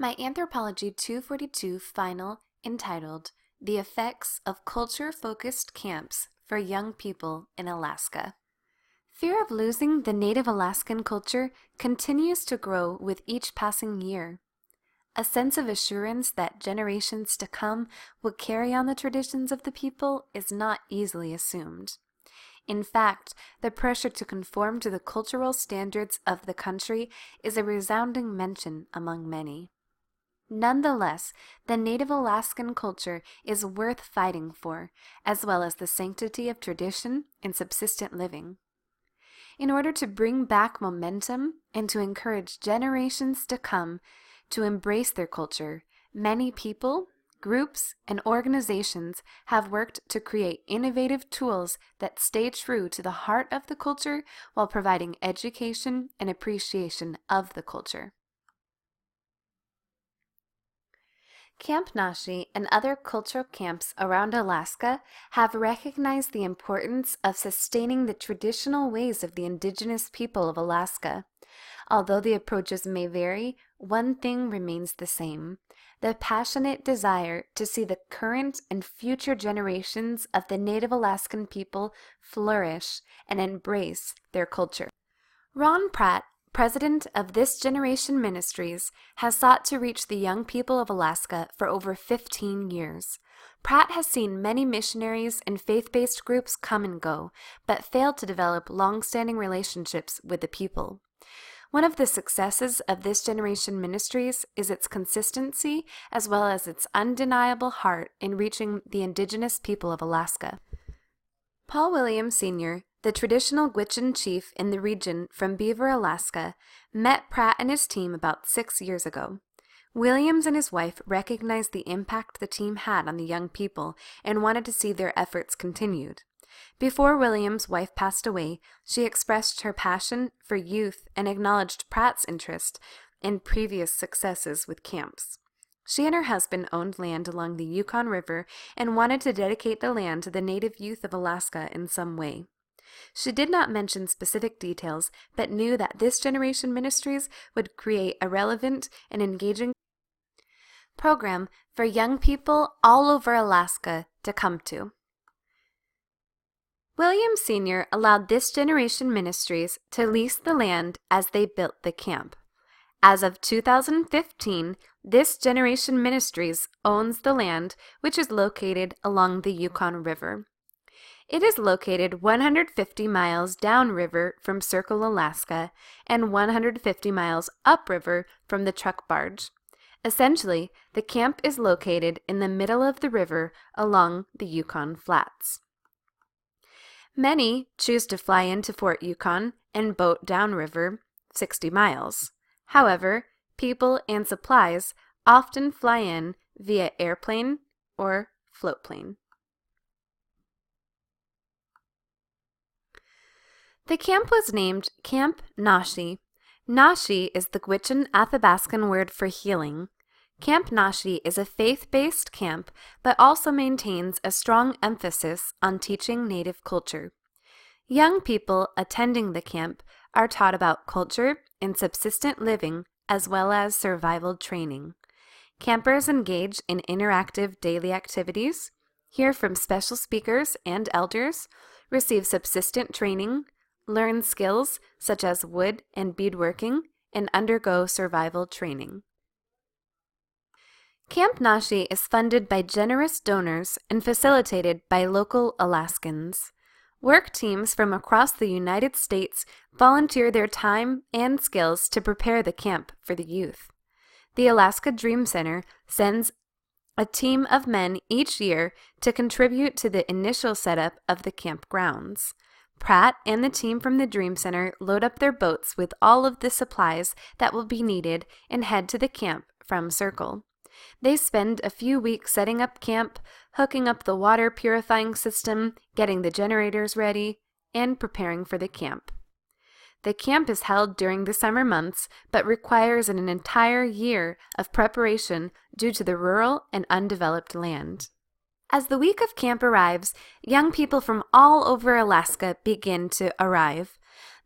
My Anthropology 242 final entitled The Effects of Culture-Focused Camps for Young People in Alaska. Fear of losing the native Alaskan culture continues to grow with each passing year. A sense of assurance that generations to come will carry on the traditions of the people is not easily assumed. In fact, the pressure to conform to the cultural standards of the country is a resounding mention among many. Nonetheless, the native Alaskan culture is worth fighting for, as well as the sanctity of tradition and subsistent living. In order to bring back momentum and to encourage generations to come to embrace their culture, many people, groups, and organizations have worked to create innovative tools that stay true to the heart of the culture while providing education and appreciation of the culture. Camp Nashi and other cultural camps around Alaska have recognized the importance of sustaining the traditional ways of the indigenous people of Alaska. Although the approaches may vary, one thing remains the same: the passionate desire to see the current and future generations of the Native Alaskan people flourish and embrace their culture. Ron Pratt, president of This Generation Ministries, has sought to reach the young people of Alaska for over 15 years. Pratt has seen many missionaries and faith-based groups come and go, but failed to develop long-standing relationships with the people. One of the successes of This Generation Ministries is its consistency as well as its undeniable heart in reaching the indigenous people of Alaska. Paul Williams Sr., the traditional Gwich'in chief in the region from Beaver, Alaska, met Pratt and his team about 6 years ago. Williams and his wife recognized the impact the team had on the young people and wanted to see their efforts continued. Before Williams' wife passed away, she expressed her passion for youth and acknowledged Pratt's interest in previous successes with camps. She and her husband owned land along the Yukon River and wanted to dedicate the land to the native youth of Alaska in some way. She did not mention specific details, but knew that This Generation Ministries would create a relevant and engaging program for young people all over Alaska to come to. Williams Sr. allowed This Generation Ministries to lease the land as they built the camp. As of 2015, This Generation Ministries owns the land, which is located along the Yukon River. It is located 150 miles downriver from Circle, Alaska, and 150 miles upriver from the truck barge. Essentially, the camp is located in the middle of the river along the Yukon Flats. Many choose to fly into Fort Yukon and boat downriver 60 miles. However, people and supplies often fly in via airplane or floatplane. The camp was named Camp Nashi. Nashi is the Gwich'in Athabascan word for healing. Camp Nashi is a faith-based camp, but also maintains a strong emphasis on teaching Native culture. Young people attending the camp are taught about culture and subsistent living as well as survival training. Campers engage in interactive daily activities, hear from special speakers and elders, receive subsistent training, learn skills such as wood and beadworking, and undergo survival training. Camp Nashi is funded by generous donors and facilitated by local Alaskans. Work teams from across the United States volunteer their time and skills to prepare the camp for the youth. The Alaska Dream Center sends a team of men each year to contribute to the initial setup of the camp grounds. Pratt and the team from the Dream Center load up their boats with all of the supplies that will be needed and head to the camp from Circle. They spend a few weeks setting up camp, hooking up the water purifying system, getting the generators ready, and preparing for the camp. The camp is held during the summer months, but requires an entire year of preparation due to the rural and undeveloped land. As the week of camp arrives, young people from all over Alaska begin to arrive.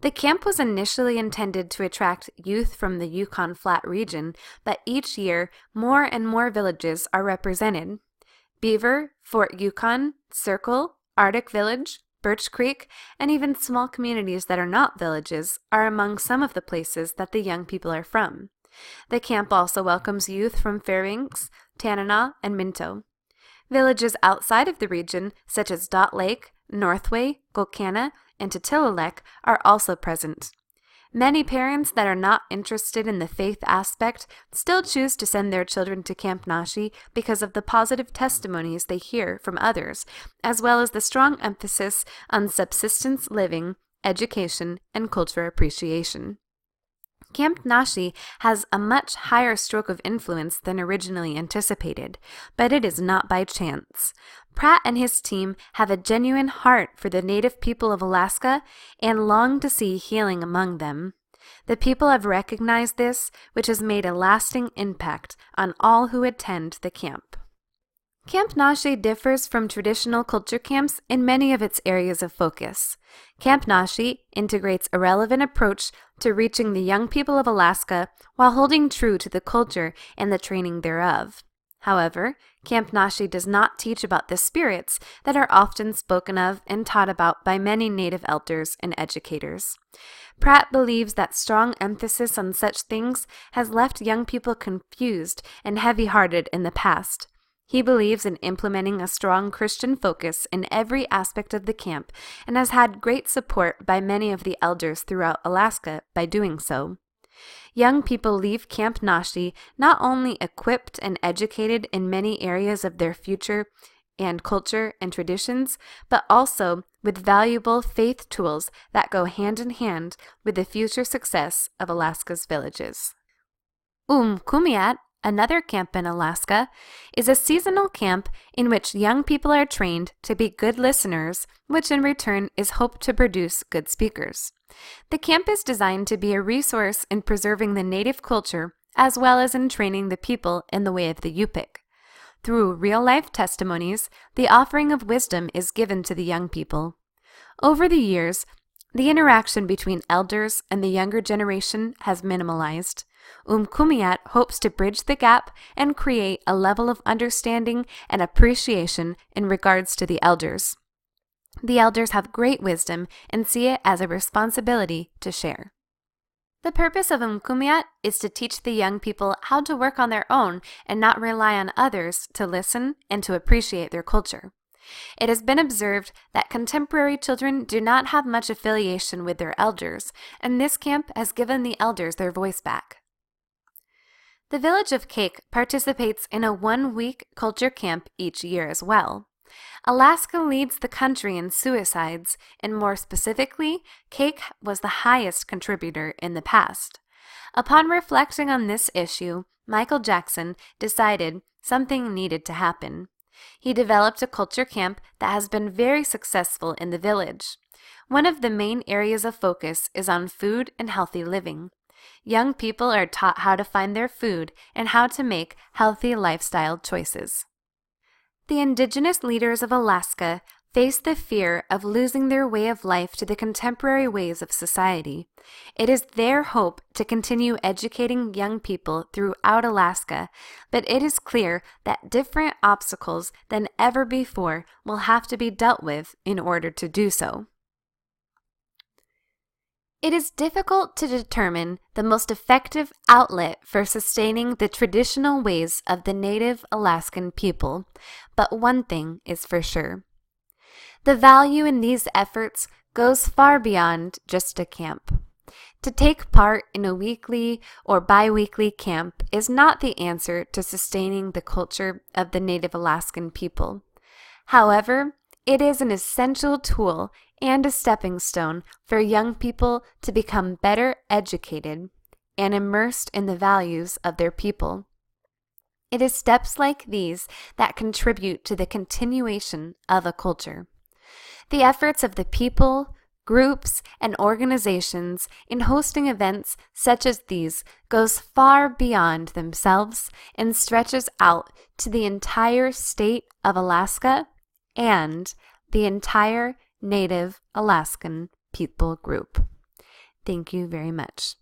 The camp was initially intended to attract youth from the Yukon Flat region, but each year more and more villages are represented. Beaver, Fort Yukon, Circle, Arctic Village, Birch Creek, and even small communities that are not villages are among some of the places that the young people are from. The camp also welcomes youth from Fairbanks, Tanana, and Minto. Villages outside of the region, such as Dot Lake, Northway, Golcana, and Titililek, are also present. Many parents that are not interested in the faith aspect still choose to send their children to Camp Nashi because of the positive testimonies they hear from others, as well as the strong emphasis on subsistence living, education, and culture appreciation. Camp Nashi has a much higher stroke of influence than originally anticipated, but it is not by chance. Pratt and his team have a genuine heart for the native people of Alaska and long to see healing among them. The people have recognized this, which has made a lasting impact on all who attend the camp. Camp Nashi differs from traditional culture camps in many of its areas of focus. Camp Nashi integrates a relevant approach to reaching the young people of Alaska while holding true to the culture and the training thereof. However, Camp Nashi does not teach about the spirits that are often spoken of and taught about by many Native elders and educators. Pratt believes that strong emphasis on such things has left young people confused and heavy-hearted in the past. He believes in implementing a strong Christian focus in every aspect of the camp and has had great support by many of the elders throughout Alaska by doing so. Young people leave Camp Nashi not only equipped and educated in many areas of their future and culture and traditions, but also with valuable faith tools that go hand in hand with the future success of Alaska's villages. Kumiat, another camp in Alaska, is a seasonal camp in which young people are trained to be good listeners, which in return is hoped to produce good speakers. The camp is designed to be a resource in preserving the native culture as well as in training the people in the way of the Yupik. Through real-life testimonies, the offering of wisdom is given to the young people. Over the years, the interaction between elders and the younger generation has minimalized. Kumiat hopes to bridge the gap and create a level of understanding and appreciation in regards to the elders. The elders have great wisdom and see it as a responsibility to share. The purpose of Kumiat is to teach the young people how to work on their own and not rely on others to listen and to appreciate their culture. It has been observed that contemporary children do not have much affiliation with their elders, and this camp has given the elders their voice back. The village of Cake participates in a one-week culture camp each year as well. Alaska leads the country in suicides, and more specifically, Cake was the highest contributor in the past. Upon reflecting on this issue, Michael Jackson decided something needed to happen. He developed a culture camp that has been very successful in the village. One of the main areas of focus is on food and healthy living. Young people are taught how to find their food and how to make healthy lifestyle choices. The indigenous leaders of Alaska face the fear of losing their way of life to the contemporary ways of society. It is their hope to continue educating young people throughout Alaska, but it is clear that different obstacles than ever before will have to be dealt with in order to do so. It is difficult to determine the most effective outlet for sustaining the traditional ways of the native Alaskan people, but one thing is for sure. The value in these efforts goes far beyond just a camp. To take part in a weekly or bi-weekly camp is not the answer to sustaining the culture of the native Alaskan people. However, it is an essential tool and a stepping stone for young people to become better educated and immersed in the values of their people. It is steps like these that contribute to the continuation of a culture. The efforts of the people, groups, and organizations in hosting events such as these goes far beyond themselves and stretches out to the entire state of Alaska and the entire Native Alaskan people group. Thank you very much.